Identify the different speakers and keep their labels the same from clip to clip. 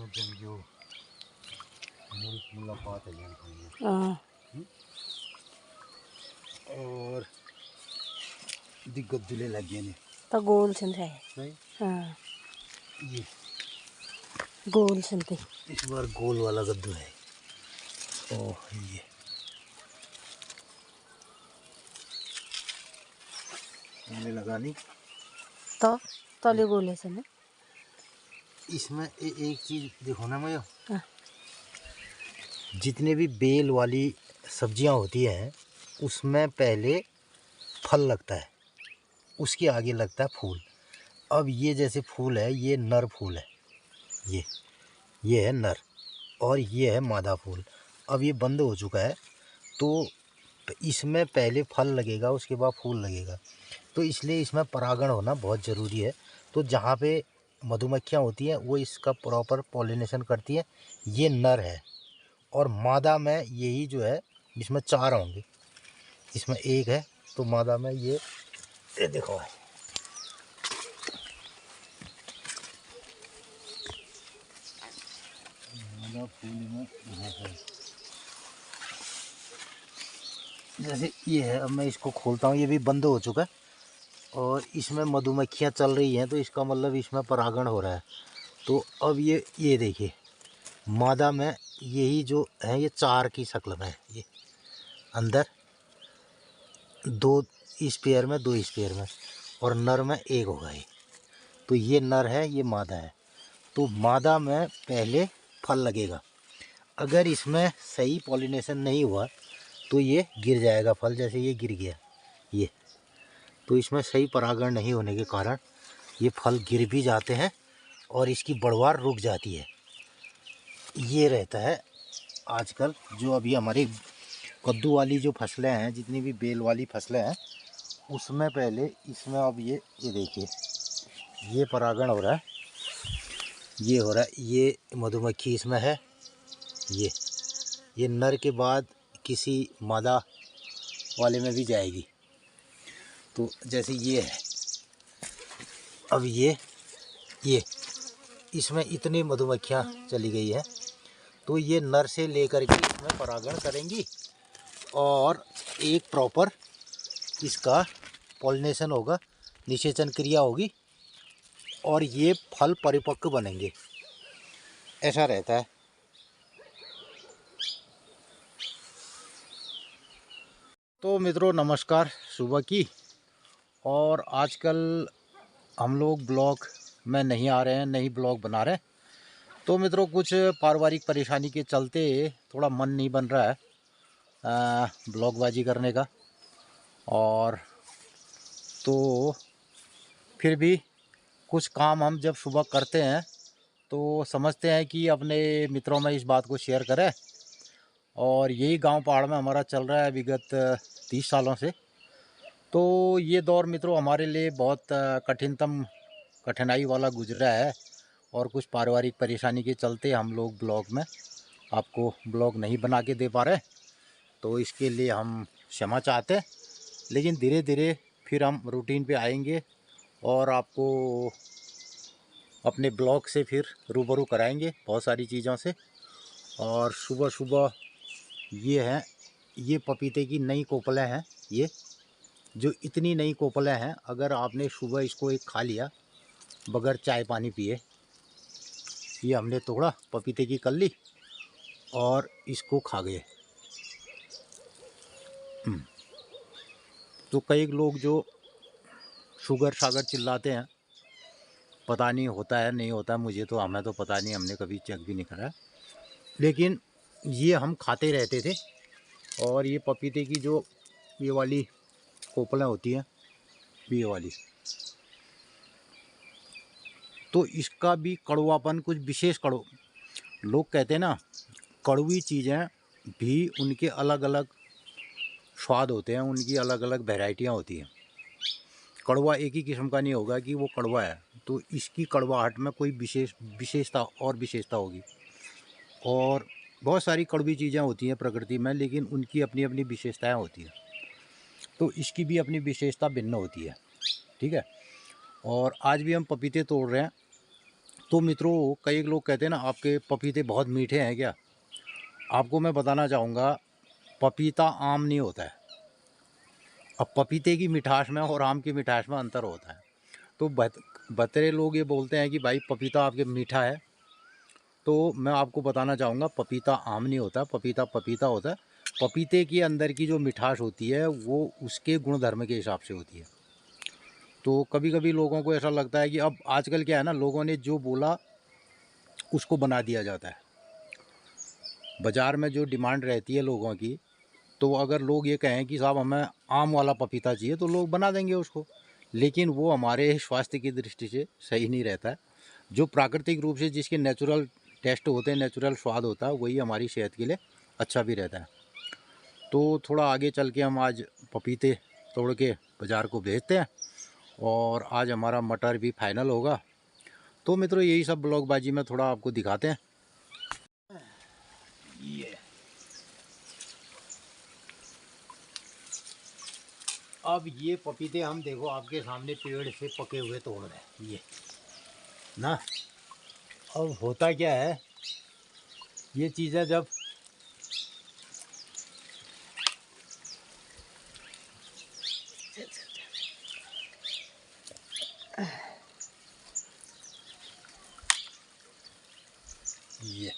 Speaker 1: जो मुलाकात है और दिक्कत दिले लगे ने
Speaker 2: तो गोल संते
Speaker 1: नहीं
Speaker 2: हाँ
Speaker 1: ये
Speaker 2: गोल संते
Speaker 1: इस बार गोल वाला गद्दू है। ओह ये लगानी
Speaker 2: तो तले गोले सने
Speaker 1: इसमें एक चीज देखो ना मैं
Speaker 2: हाँ
Speaker 1: जितने भी बेल वाली सब्जियां होती हैं उसमें पहले फल लगता है, उसके आगे लगता है फूल। अब ये जैसे फूल है ये नर फूल है, ये है नर और ये है मादा फूल। अब ये बंद हो चुका है तो इसमें पहले फल लगेगा उसके बाद फूल लगेगा, तो इसलिए इसमें परागण होना बहुत ज़रूरी है। तो जहाँ पे मधुमक्खियाँ होती हैं वो इसका प्रॉपर पॉलिनेशन करती हैं। ये नर है और मादा में यही जो है इसमें 4 होंगे, इसमें 1 है तो मादा में ये देखो है। मादा फूल में है जैसे ये है। अब मैं इसको खोलता हूँ, ये भी बंद हो चुका है और इसमें मधुमक्खियाँ चल रही हैं तो इसका मतलब इसमें परागण हो रहा है। तो अब ये देखिए मादा में यही जो है ये 4 की शक्ल में है, ये अंदर 2 इस पेयर में 2 इस पेयर में और नर में 1 होगा ये। तो ये नर है ये मादा है। तो मादा में पहले फल लगेगा, अगर इसमें सही पॉलिनेशन नहीं हुआ तो ये गिर जाएगा फल, जैसे ये गिर गया ये। तो इसमें सही परागण नहीं होने के कारण ये फल गिर भी जाते हैं और इसकी बढ़वार रुक जाती है। ये रहता है आजकल जो अभी हमारी कद्दू वाली जो फसलें हैं, जितनी भी बेल वाली फसलें हैं उसमें पहले इसमें अब ये देखिए ये परागण हो रहा है, ये हो रहा है, ये मधुमक्खी इसमें है, ये नर के बाद किसी मादा वाले में भी जाएगी। तो जैसे ये है, अब ये इसमें इतनी मधुमक्खियाँ चली गई है तो ये नर से लेकर के इसमें परागण करेंगी और एक प्रॉपर इसका पॉलिनेशन होगा, निषेचन क्रिया होगी और ये फल परिपक्व बनेंगे, ऐसा रहता है। तो मित्रों नमस्कार सुबह की। और आजकल हम लोग ब्लॉग में नहीं आ रहे हैं, नहीं ब्लॉग बना रहे हैं। तो मित्रों कुछ पारिवारिक परेशानी के चलते थोड़ा मन नहीं बन रहा है ब्लॉगबाजी करने का। और तो फिर भी कुछ काम हम जब सुबह करते हैं तो समझते हैं कि अपने मित्रों में इस बात को शेयर करें। और यही गांव पहाड़ में हमारा चल रहा है विगत 30 सालों से। तो ये दौर मित्रों हमारे लिए बहुत कठिनाई वाला गुजरा है और कुछ पारिवारिक परेशानी के चलते हम लोग ब्लॉग में आपको ब्लॉग नहीं बना के दे पा रहे। तो इसके लिए हम क्षमा चाहते हैं, लेकिन धीरे धीरे फिर हम रूटीन पे आएंगे और आपको अपने ब्लॉग से फिर रूबरू कराएंगे बहुत सारी चीज़ों से। और सुबह सुबह ये पपीते की नई कोपलें हैं, ये जो इतनी नई कोपलें हैं, अगर आपने सुबह इसको एक खा लिया बगैर चाय पानी पिए, ये हमने तोड़ा पपीते की कल्ली और इसको खा गए। तो कई लोग जो शुगर शागर चिल्लाते हैं, पता नहीं होता है नहीं होता है, मुझे तो हमें तो पता नहीं, हमने कभी चेक भी नहीं करा। लेकिन ये हम खाते रहते थे। और ये पपीते की जो ये वाली कोपलें होती हैं, ये वाली, तो इसका भी कड़वापन कुछ विशेष लोग कहते हैं ना, कड़वी चीज़ें भी उनके अलग अलग स्वाद होते हैं, उनकी अलग अलग वैरायटियाँ होती हैं। कड़वा एक ही किस्म का नहीं होगा कि वो कड़वा है, तो इसकी कड़वाहट में कोई विशेषता होगी। और बहुत सारी कड़वी चीज़ें होती हैं प्रकृति में, लेकिन उनकी अपनी अपनी विशेषताएं होती हैं। तो इसकी भी अपनी विशेषता भिन्न होती है, ठीक है। और आज भी हम पपीते तोड़ रहे हैं तो मित्रों, कई लोग कहते हैं ना आपके पपीते बहुत मीठे हैं क्या। आपको मैं बताना चाहूँगा, पपीता आम नहीं होता है। अब पपीते की मिठास में और आम की मिठास में अंतर होता है। तो बतरे लोग ये बोलते हैं कि भाई पपीता आपके मीठा है, तो मैं आपको बताना चाहूँगा पपीता आम नहीं होता, पपीता पपीता होता है। पपीते के अंदर की जो मिठास होती है वो उसके गुणधर्म के हिसाब से होती है। तो कभी कभी लोगों को ऐसा लगता है कि अब आजकल क्या है ना, लोगों ने जो बोला उसको बना दिया जाता है। बाज़ार में जो डिमांड रहती है लोगों की, तो अगर लोग ये कहें कि साहब हमें आम वाला पपीता चाहिए, तो लोग बना देंगे उसको। लेकिन वो हमारे स्वास्थ्य की दृष्टि से सही नहीं रहता है। जो प्राकृतिक रूप से जिसके नेचुरल टेस्ट होते हैं, नेचुरल स्वाद होता है, वही हमारी सेहत के लिए अच्छा भी रहता है। तो थोड़ा आगे चल के हम आज पपीते तोड़ के बाज़ार को भेजते हैं और आज हमारा मटर भी फाइनल होगा। तो मित्रों, यही सब ब्लॉगबाजी में थोड़ा आपको दिखाते हैं। ये अब ये पपीते हम देखो आपके सामने पेड़ से पके हुए तोड़ रहे हैं ये ना। अब होता क्या है, ये चीज़ें जब ये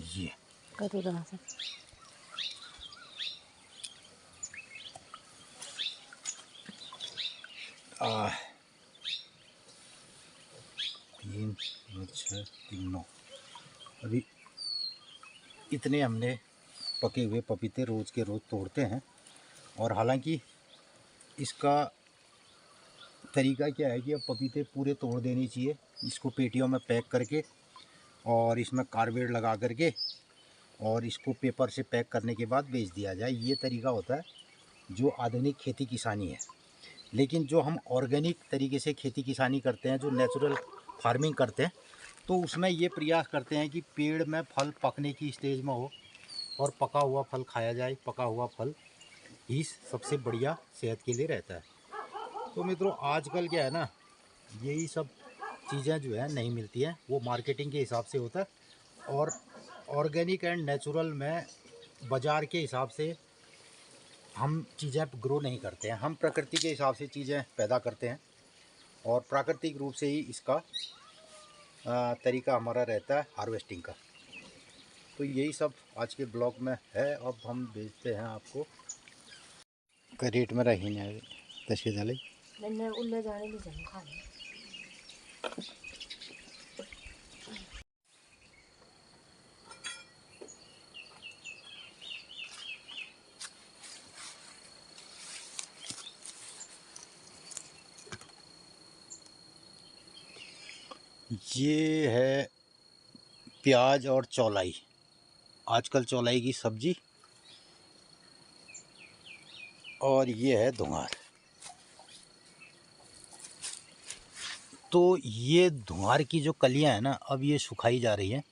Speaker 1: ये
Speaker 2: करो रहा से
Speaker 1: आ 3 6 3 9 अभी इतने हमने पके हुए पपीते रोज़ के रोज़ तोड़ते हैं। और हालांकि इसका तरीका क्या है कि अब पपीते पूरे तोड़ देने चाहिए, इसको पेटियों में पैक करके और इसमें कार्बेट लगा करके और इसको पेपर से पैक करने के बाद बेच दिया जाए। ये तरीका होता है जो आधुनिक खेती किसानी है। लेकिन जो हम ऑर्गेनिक तरीके से खेती किसानी करते हैं, जो नेचुरल फार्मिंग करते हैं, तो उसमें ये प्रयास करते हैं कि पेड़ में फल पकने की स्टेज में हो और पका हुआ फल खाया जाए। पका हुआ फल ही सबसे बढ़िया सेहत के लिए रहता है। तो मित्रों, आजकल क्या है ना, यही सब चीज़ें जो है नहीं मिलती हैं, वो मार्केटिंग के हिसाब से होता है। और ऑर्गेनिक एंड नेचुरल में बाज़ार के हिसाब से हम चीज़ें ग्रो नहीं करते हैं, हम प्रकृति के हिसाब से चीज़ें पैदा करते हैं और प्राकृतिक रूप से ही इसका तरीका हमारा रहता है हार्वेस्टिंग का। तो यही सब आज के ब्लॉग में है। अब हम भेजते हैं आपको रेट में रही नहीं तस्वीर डाले।
Speaker 2: मैंने उल्ले जाने नहीं जाने खा लिया।
Speaker 1: ये है प्याज और चौलाई, आजकल चौलाई की सब्जी। और ये है धुआर। तो ये धुआर की जो कलियां हैं ना, अब ये सुखाई जा रही हैं।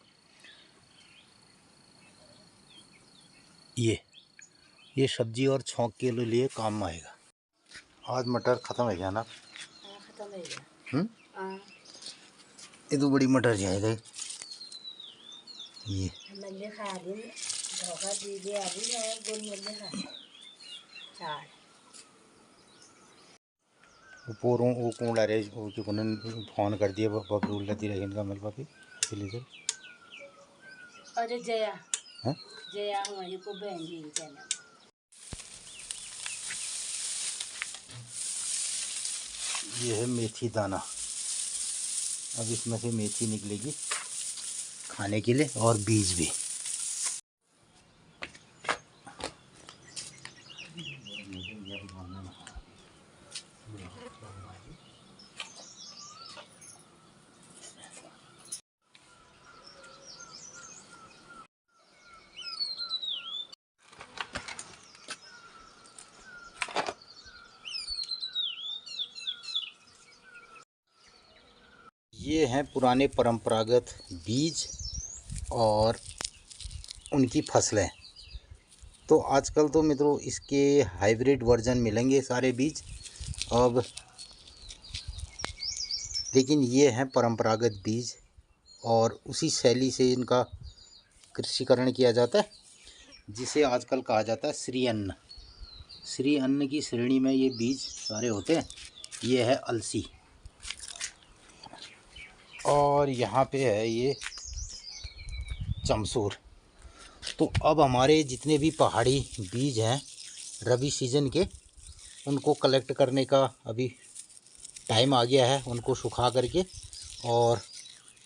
Speaker 1: ये सब्जी और छौंक के लिए काम में आएगा। आज मटर ख़त्म है क्या ना?
Speaker 2: खत्म हो गया।
Speaker 1: ये तो बड़ी मटर जाएगा ये।
Speaker 2: मल्ले खा दिन धोखा दीजिए अभी और गोल मल्ले खा चार
Speaker 1: पोरों वो कौन ला रहे वो जो कोने फोन कर दिया बबलू लदी रही इनका मिल पापी इसलिए।
Speaker 2: अरे जया
Speaker 1: हैं
Speaker 2: जया हमारी को बहन जी कहना।
Speaker 1: ये है मेथी दाना। अब इसमें से मेथी निकलेगी खाने के लिए और बीज भी। ये हैं पुराने परंपरागत बीज और उनकी फसलें। तो आजकल तो मित्रों इसके हाइब्रिड वर्जन मिलेंगे सारे बीज अब, लेकिन ये हैं परंपरागत बीज और उसी शैली से इनका कृषिकरण किया जाता है, जिसे आजकल कहा जाता है श्री अन्न। श्री अन्न की श्रेणी में ये बीज सारे होते हैं। ये है अलसी और यहाँ पे है ये चमसूर। तो अब हमारे जितने भी पहाड़ी बीज हैं रबी सीजन के, उनको कलेक्ट करने का अभी टाइम आ गया है, उनको सुखा करके और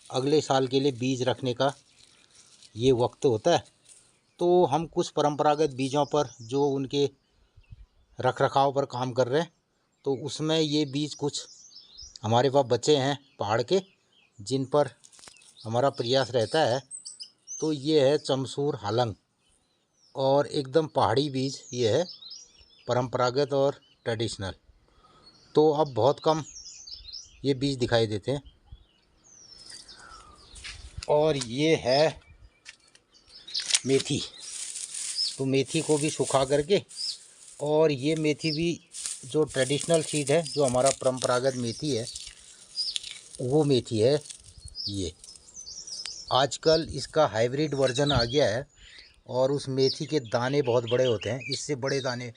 Speaker 1: अगले साल के लिए बीज रखने का ये वक्त होता है। तो हम कुछ परंपरागत बीजों पर जो उनके रख रखाव पर काम कर रहे हैं, तो उसमें ये बीज कुछ हमारे पास बचे हैं पहाड़ के, जिन पर हमारा प्रयास रहता है। तो ये है चमसूर हालंग और एकदम पहाड़ी बीज ये है, परंपरागत और ट्रेडिशनल। तो अब बहुत कम ये बीज दिखाई देते हैं। और ये है मेथी। तो मेथी को भी सुखा करके, और ये मेथी भी जो ट्रेडिशनल सीड है, जो हमारा परंपरागत मेथी है, वो मेथी है ये। आजकल इसका हाइब्रिड वर्जन आ गया है और उस मेथी के दाने बहुत बड़े होते हैं, इससे बड़े दाने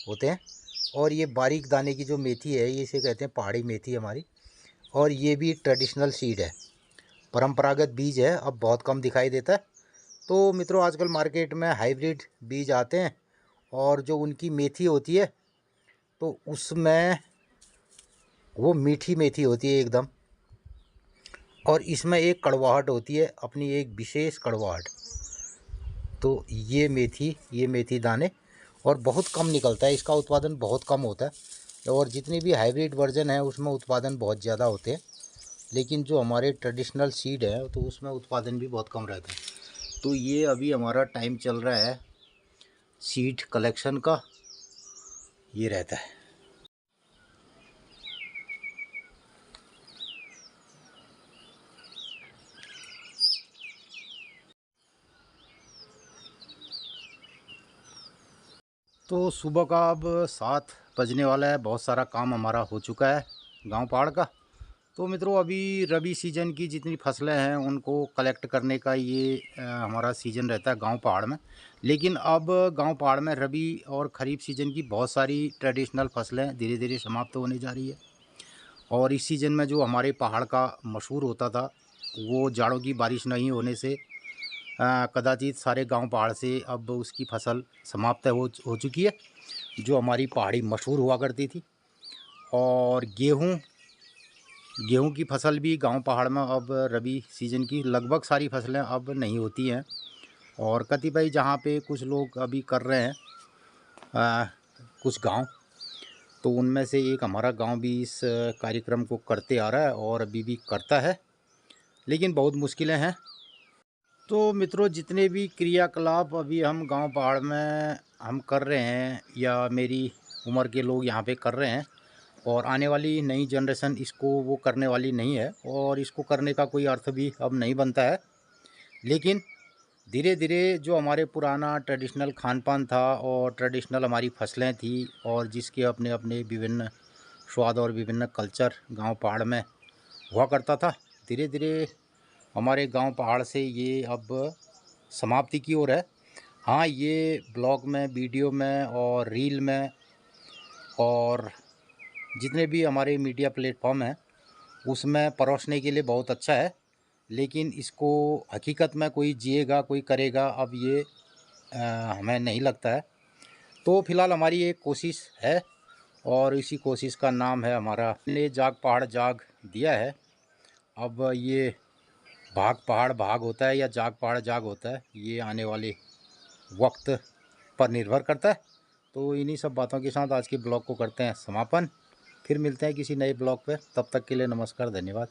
Speaker 1: होते हैं। और ये बारीक दाने की जो मेथी है, ये इसे कहते हैं पहाड़ी मेथी हमारी। और ये भी ट्रेडिशनल सीड है, परंपरागत बीज है, अब बहुत कम दिखाई देता है। तो मित्रों आजकल मार्केट में हाइब्रिड बीज आते हैं और जो उनकी मेथी होती है तो उसमें वो मीठी मेथी होती है एकदम, और इसमें एक कड़वाहट होती है, अपनी एक विशेष कड़वाहट। तो ये मेथी दाने और बहुत कम निकलता है, इसका उत्पादन बहुत कम होता है। और जितने भी हाइब्रिड वर्जन है उसमें उत्पादन बहुत ज़्यादा होते हैं, लेकिन जो हमारे ट्रेडिशनल सीड है तो उसमें उत्पादन भी बहुत कम रहता है। तो ये अभी हमारा टाइम चल रहा है सीड कलेक्शन का, ये रहता है। तो सुबह का अब 7 बजने वाला है, बहुत सारा काम हमारा हो चुका है गांव पहाड़ का। तो मित्रों अभी रबी सीजन की जितनी फसलें हैं उनको कलेक्ट करने का ये हमारा सीज़न रहता है गांव पहाड़ में। लेकिन अब गांव पहाड़ में रबी और ख़रीफ सीजन की बहुत सारी ट्रेडिशनल फसलें धीरे धीरे समाप्त होने जा रही है। और इस सीज़न में जो हमारे पहाड़ का मशहूर होता था, वो जाड़ों की बारिश नहीं होने से कदाचित सारे गांव पहाड़ से अब उसकी फसल समाप्त हो चुकी है, जो हमारी पहाड़ी मशहूर हुआ करती थी। और गेहूं की फसल भी गांव पहाड़ में अब रबी सीजन की लगभग सारी फसलें अब नहीं होती हैं। और कतिपय जहां पे कुछ लोग अभी कर रहे हैं कुछ गांव, तो उनमें से एक हमारा गांव भी इस कार्यक्रम को करते आ रहा है और अभी भी करता है, लेकिन बहुत मुश्किलें हैं। तो मित्रों जितने भी क्रियाकलाप अभी हम गांव पहाड़ में हम कर रहे हैं, या मेरी उम्र के लोग यहाँ पे कर रहे हैं, और आने वाली नई जनरेशन इसको वो करने वाली नहीं है, और इसको करने का कोई अर्थ भी अब नहीं बनता है। लेकिन धीरे धीरे जो हमारे पुराना ट्रेडिशनल खान पान था और ट्रेडिशनल हमारी फसलें थी, और जिसके अपने अपने विभिन्न स्वाद और विभिन्न कल्चर गांव पहाड़ में हुआ करता था, धीरे धीरे हमारे गांव पहाड़ से ये अब समाप्ति की ओर है। हाँ, ये ब्लॉग में, वीडियो में और रील में और जितने भी हमारे मीडिया प्लेटफॉर्म हैं उसमें परोसने के लिए बहुत अच्छा है, लेकिन इसको हकीकत में कोई जिएगा, कोई करेगा, अब ये हमें नहीं लगता है। तो फिलहाल हमारी एक कोशिश है, और इसी कोशिश का नाम है हमारा ने जाग पहाड़ जाग दिया है। अब ये भाग पहाड़ भाग होता है या जाग पहाड़ जाग होता है, ये आने वाले वक्त पर निर्भर करता है। तो इन्हीं सब बातों के साथ आज के ब्लॉग को करते हैं समापन। फिर मिलते हैं किसी नए ब्लॉग पे, तब तक के लिए नमस्कार, धन्यवाद।